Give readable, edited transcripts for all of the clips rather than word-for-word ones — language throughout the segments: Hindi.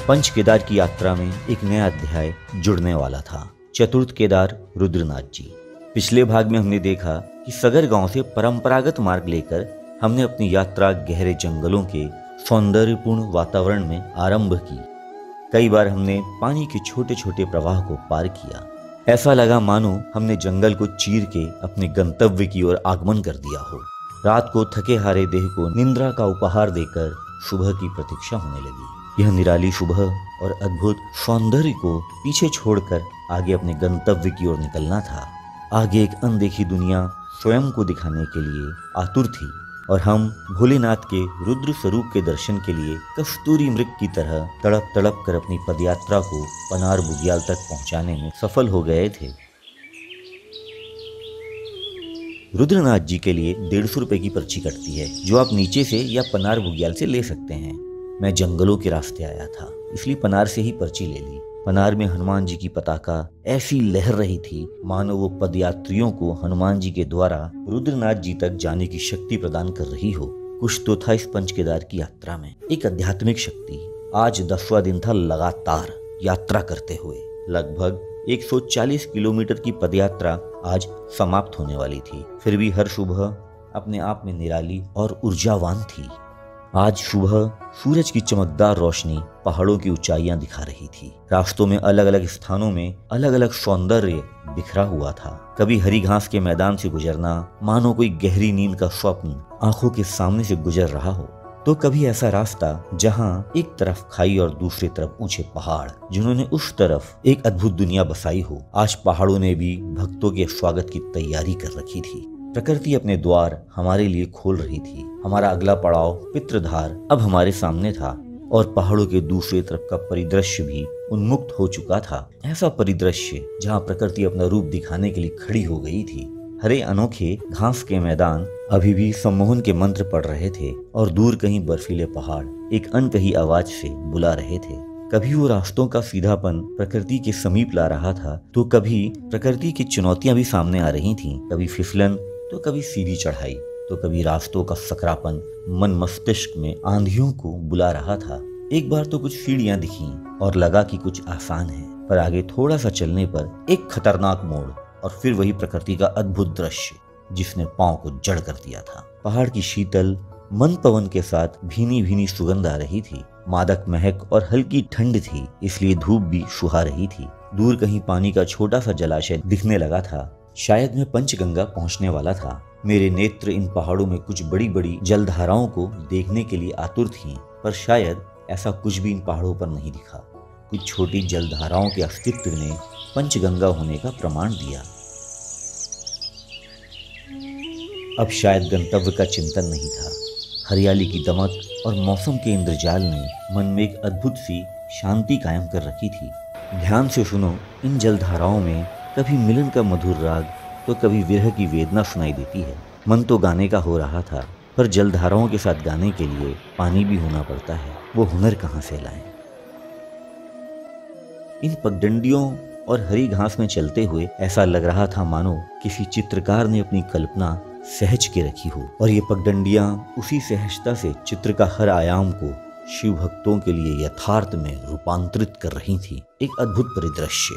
पंच केदार की यात्रा में एक नया अध्याय जुड़ने वाला था। चतुर्थ केदार रुद्रनाथ जी। पिछले भाग में हमने देखा कि सगर गांव से परंपरागत मार्ग लेकर हमने अपनी यात्रा गहरे जंगलों के सौंदर्यपूर्ण वातावरण में आरंभ की। कई बार हमने पानी के छोटे छोटे प्रवाह को पार किया। ऐसा लगा मानो हमने जंगल को चीर के अपने गंतव्य की ओर आगमन कर दिया हो। रात को थके हारे देह को निद्रा का उपहार देकर सुबह की प्रतीक्षा होने लगी। यह निराली सुबह और अद्भुत सौंदर्य को पीछे छोड़कर आगे अपने गंतव्य की ओर निकलना था। आगे एक अनदेखी दुनिया स्वयं को दिखाने के लिए आतुर थी और हम भोलेनाथ के रुद्र स्वरूप के दर्शन के लिए कस्तूरी मृग की तरह तड़प तड़प कर अपनी पदयात्रा को पनार बुग्याल तक पहुंचाने में सफल हो गए थे। रुद्रनाथ जी के लिए 150 रुपए की पर्ची कटती है, जो आप नीचे से या पनार बुग्याल से ले सकते हैं। मैं जंगलों के रास्ते आया था, इसलिए पनार से ही पर्ची ले ली। पनार में हनुमान जी की पताका ऐसी लहर रही थी मानो वो पदयात्रियों को हनुमान जी के द्वारा रुद्रनाथ जी तक जाने की शक्ति प्रदान कर रही हो। कुछ तो था इस पंच केदार की यात्रा में, एक आध्यात्मिक शक्ति। आज 10वां दिन था लगातार यात्रा करते हुए। लगभग 140 किलोमीटर की पदयात्रा आज समाप्त होने वाली थी। फिर भी हर सुबह अपने आप में निराली और ऊर्जावान थी। आज सुबह सूरज की चमकदार रोशनी पहाड़ों की ऊंचाइयां दिखा रही थी। रास्तों में अलग अलग स्थानों में अलग अलग सौंदर्य बिखरा हुआ था। कभी हरी घास के मैदान से गुजरना मानो कोई गहरी नींद का स्वप्न आंखों के सामने से गुजर रहा हो, तो कभी ऐसा रास्ता जहां एक तरफ खाई और दूसरी तरफ ऊंचे पहाड़, जिन्होंने उस तरफ एक अद्भुत दुनिया बसाई हो। आज पहाड़ों ने भी भक्तों के स्वागत की तैयारी कर रखी थी। प्रकृति अपने द्वार हमारे लिए खोल रही थी। हमारा अगला पड़ाव पितृधार अब हमारे सामने था और पहाड़ों के दूसरी तरफ का परिदृश्य भी उन्मुक्त हो चुका था। ऐसा परिदृश्य जहां प्रकृति अपना रूप दिखाने के लिए खड़ी हो गई थी। हरे अनोखे घास के मैदान अभी भी सम्मोहन के मंत्र पढ़ रहे थे और दूर कहीं बर्फीले पहाड़ एक अनकही आवाज से बुला रहे थे। कभी वो रास्तों का सीधापन प्रकृति के समीप ला रहा था, तो कभी प्रकृति की चुनौतियां भी सामने आ रही थीं। कभी फिसलन, तो कभी सीधी चढ़ाई, तो कभी रास्तों का सकरापन मन मस्तिष्क में आंधियों को बुला रहा था। एक बार तो कुछ सीढ़ियां दिखीं और लगा कि कुछ आसान है, पर आगे थोड़ा सा चलने पर एक खतरनाक मोड़ और फिर वही प्रकृति का अद्भुत दृश्य जिसने पांव को जड़ कर दिया था। पहाड़ की शीतल मन पवन के साथ भीनी भीनी सुगंध आ रही थी। मादक महक और हल्की ठंड थी, इसलिए धूप भी सुहा रही थी। दूर कहीं पानी का छोटा सा जलाशय दिखने लगा था। शायद मैं पंचगंगा पहुंचने वाला था। मेरे नेत्र इन पहाड़ों में कुछ बड़ी बड़ी जलधाराओं को देखने के लिए आतुर थीं, पर शायद ऐसा कुछ भी इन पहाड़ों पर नहीं दिखा। कुछ छोटी जलधाराओं के अस्तित्व ने पंचगंगा होने का प्रमाण दिया। अब शायद गंतव्य का चिंतन नहीं था। हरियाली की दमक और मौसम के इंद्रजाल ने मन में एक अद्भुत सी शांति कायम कर रखी थी। ध्यान से सुनो, इन जलधाराओं में कभी मिलन का मधुर राग, तो कभी विरह की वेदना सुनाई देती है। मन तो गाने का हो रहा था, पर जलधाराओं के साथ गाने के लिए पानी भी होना पड़ता है। वो हुनर कहाँ से लाएं? इन पगडंडियों और हरी घास में चलते हुए ऐसा लग रहा था मानो किसी चित्रकार ने अपनी कल्पना सहज के रखी हो, और ये पगडंडियां उसी सहजता से चित्र का हर आयाम को शिव भक्तों के लिए यथार्थ में रूपांतरित कर रही थी। एक अद्भुत परिदृश्य।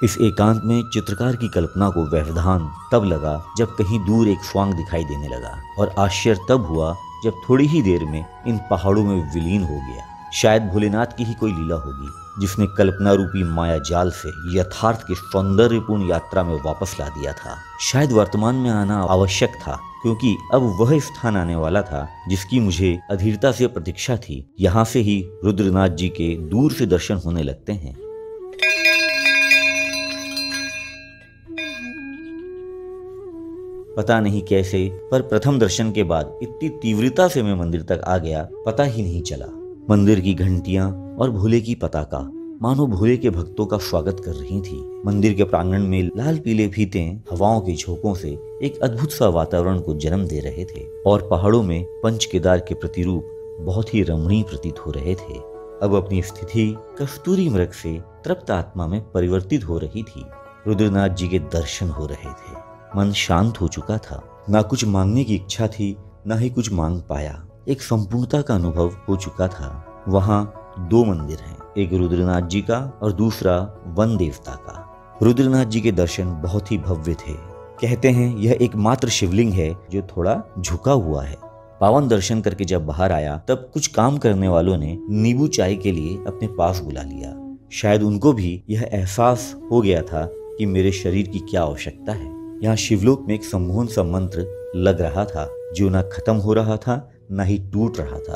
इस एकांत में चित्रकार की कल्पना को व्यवधान तब लगा जब कहीं दूर एक स्वांग दिखाई देने लगा, और आश्चर्य तब हुआ जब थोड़ी ही देर में इन पहाड़ों में विलीन हो गया। शायद भोलेनाथ की ही कोई लीला होगी, जिसने कल्पना रूपी माया जाल से यथार्थ की सौंदर्यपूर्ण यात्रा में वापस ला दिया था। शायद वर्तमान में आना आवश्यक था, क्योंकि अब वह स्थान आने वाला था जिसकी मुझे अधीरता से प्रतीक्षा थी। यहाँ से ही रुद्रनाथ जी के दूर से दर्शन होने लगते हैं। पता नहीं कैसे, पर प्रथम दर्शन के बाद इतनी तीव्रता से मैं मंदिर तक आ गया, पता ही नहीं चला। मंदिर की घंटियां और भोले की पताका मानो भोले के भक्तों का स्वागत कर रही थी। मंदिर के प्रांगण में लाल पीले फीते हवाओं के झोंकों से एक अद्भुत सा वातावरण को जन्म दे रहे थे, और पहाड़ों में पंच केदार के प्रतिरूप बहुत ही रमणीय प्रतीत हो रहे थे। अब अपनी स्थिति कस्तूरी मृग से तृप्त आत्मा में परिवर्तित हो रही थी। रुद्रनाथ जी के दर्शन हो रहे थे। मन शांत हो चुका था। ना कुछ मांगने की इच्छा थी, ना ही कुछ मांग पाया। एक संपूर्णता का अनुभव हो चुका था। वहां दो मंदिर हैं, एक रुद्रनाथ जी का और दूसरा वन देवता का। रुद्रनाथ जी के दर्शन बहुत ही भव्य थे। कहते हैं यह एकमात्र शिवलिंग है जो थोड़ा झुका हुआ है। पावन दर्शन करके जब बाहर आया तब कुछ काम करने वालों ने नींबू चाय के लिए अपने पास बुला लिया। शायद उनको भी यह एहसास हो गया था कि मेरे शरीर की क्या आवश्यकता है। यहाँ शिवलोक में एक सम्मोहन सा मंत्र लग रहा था जो ना खत्म हो रहा था ना ही टूट रहा था,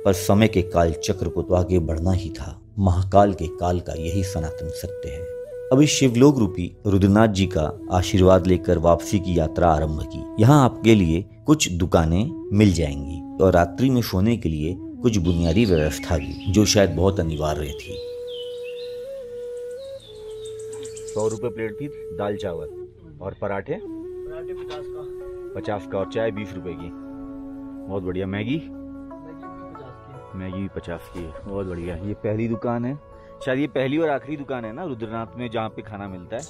पर समय के काल चक्र को तो आगे बढ़ना ही था। महाकाल के काल का यही सनातन सत्य है। अब इस शिवलोक रूपी रुद्रनाथ जी का आशीर्वाद लेकर वापसी की यात्रा आरंभ की। यहाँ आपके लिए कुछ दुकानें मिल जाएंगी और रात्रि में सोने के लिए कुछ बुनियादी व्यवस्था भी, जो शायद बहुत अनिवार्य थी। 100 रुपए प्लेट थी दाल चावल और पराठे 50 का और चाय 20 रुपए की। बहुत बढ़िया। मैगी भी 50 की। बहुत बढ़िया। ये पहली दुकान है, शायद ये पहली और आखिरी दुकान है ना रुद्रनाथ में जहाँ पे खाना मिलता है।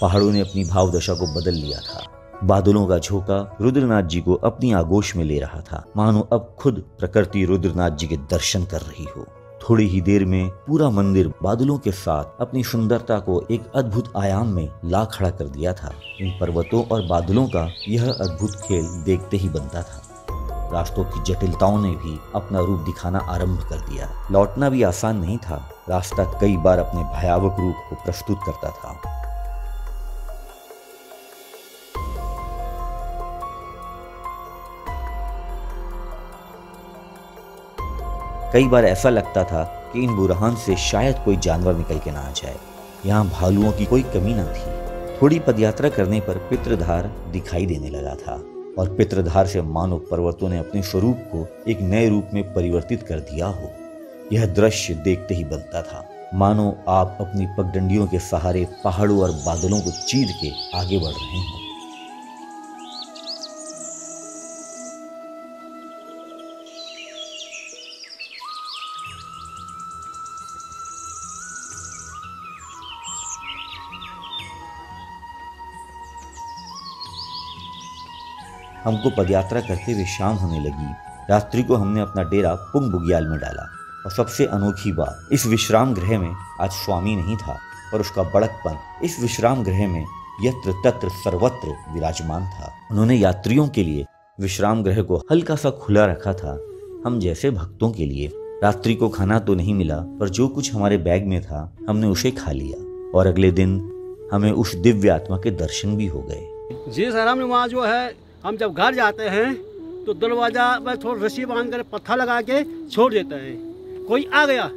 पहाड़ों ने अपनी भाव दशा को बदल लिया था। बादलों का झोंका रुद्रनाथ जी को अपनी आगोश में ले रहा था, मानो अब खुद प्रकृति रुद्रनाथ जी के दर्शन कर रही हो। थोड़ी ही देर में पूरा मंदिर बादलों के साथ अपनी सुंदरता को एक अद्भुत आयाम में ला खड़ा कर दिया था। इन पर्वतों और बादलों का यह अद्भुत खेल देखते ही बनता था। रास्तों की जटिलताओं ने भी अपना रूप दिखाना आरंभ कर दिया। लौटना भी आसान नहीं था। रास्ता कई बार अपने भयावह रूप को प्रस्तुत करता था। कई बार ऐसा लगता था कि इन बुरहान से शायद कोई जानवर निकल के ना आ जाए। यहाँ भालुओं की कोई कमी न थी। थोड़ी पदयात्रा करने पर पितृधार दिखाई देने लगा था और पितृधार से मानो पर्वतों ने अपने स्वरूप को एक नए रूप में परिवर्तित कर दिया हो। यह दृश्य देखते ही बनता था मानो आप अपनी पगडंडियों के सहारे पहाड़ों और बादलों को चीर के आगे बढ़ रहे हो। हमको पदयात्रा करते हुए शाम होने लगी। रात्रि को हमने अपना डेरा पुंग बुग्याल में डाला और सबसे अनोखी बात, इस विश्राम गृह में आज स्वामी नहीं था और उसका बड़कपन इस विश्राम गृह में यत्र तत्र सर्वत्र विराजमान था। उन्होंने यात्रियों के लिए विश्राम गृह को हल्का सा खुला रखा था, हम जैसे भक्तों के लिए। रात्रि को खाना तो नहीं मिला, पर जो कुछ हमारे बैग में था हमने उसे खा लिया और अगले दिन हमें उस दिव्य आत्मा के दर्शन भी हो गए। जी सर, हमने वहाँ जो है, हम जब घर जाते हैं तो दरवाजा में थोड़ा रस्सी बांध कर पत्थर लगा के छोड़ देते हैं। कोई आ गया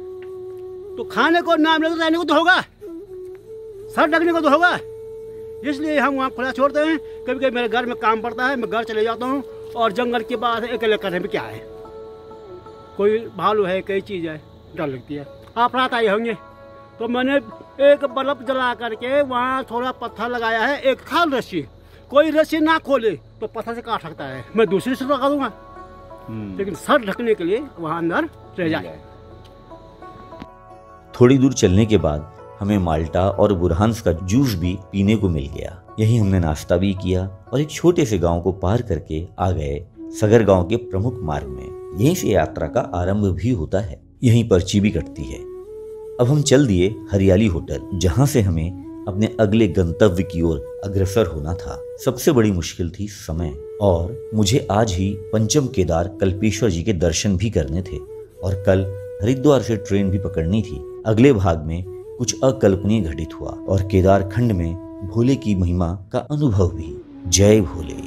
तो खाने को ना मिले तो रहने को तो होगा, सर ढकने को तो होगा, इसलिए हम वहाँ खुला छोड़ते हैं। कभी कभी मेरे घर में काम पड़ता है, मैं घर चले जाता हूँ और जंगल के बाद अकेले करने में क्या है, कोई भालू है, कई चीज़ है, डर लगती है। आप रात आए होंगे तो मैंने एक बल्ब जला करके वहाँ थोड़ा पत्थर लगाया है, एक खाल रस्सी, कोई रस्सी ना खोले तो पत्थर से काट सकता है, मैं दूसरी से लगा दूंगा, लेकिन सर ढकने के लिए वहां अंदर रह जाए। थोड़ी दूर चलने के बाद हमें माल्टा और बुरहान्स का जूस भी पीने को मिल गया। यहीं हमने नाश्ता भी किया और एक छोटे से गांव को पार करके आ गए सगर गांव के प्रमुख मार्ग में। यहीं से यात्रा का आरंभ भी होता है, यहीं पर्ची भी कटती है। अब हम चल दिए हरियाली होटल, जहां से हमें अपने अगले गंतव्य की ओर अग्रसर होना था। सबसे बड़ी मुश्किल थी समय, और मुझे आज ही पंचम केदार कल्पेश्वर जी के दर्शन भी करने थे और कल हरिद्वार से ट्रेन भी पकड़नी थी। अगले भाग में कुछ अकल्पनीय घटित हुआ और केदार खंड में भोले की महिमा का अनुभव भी। जय भोले।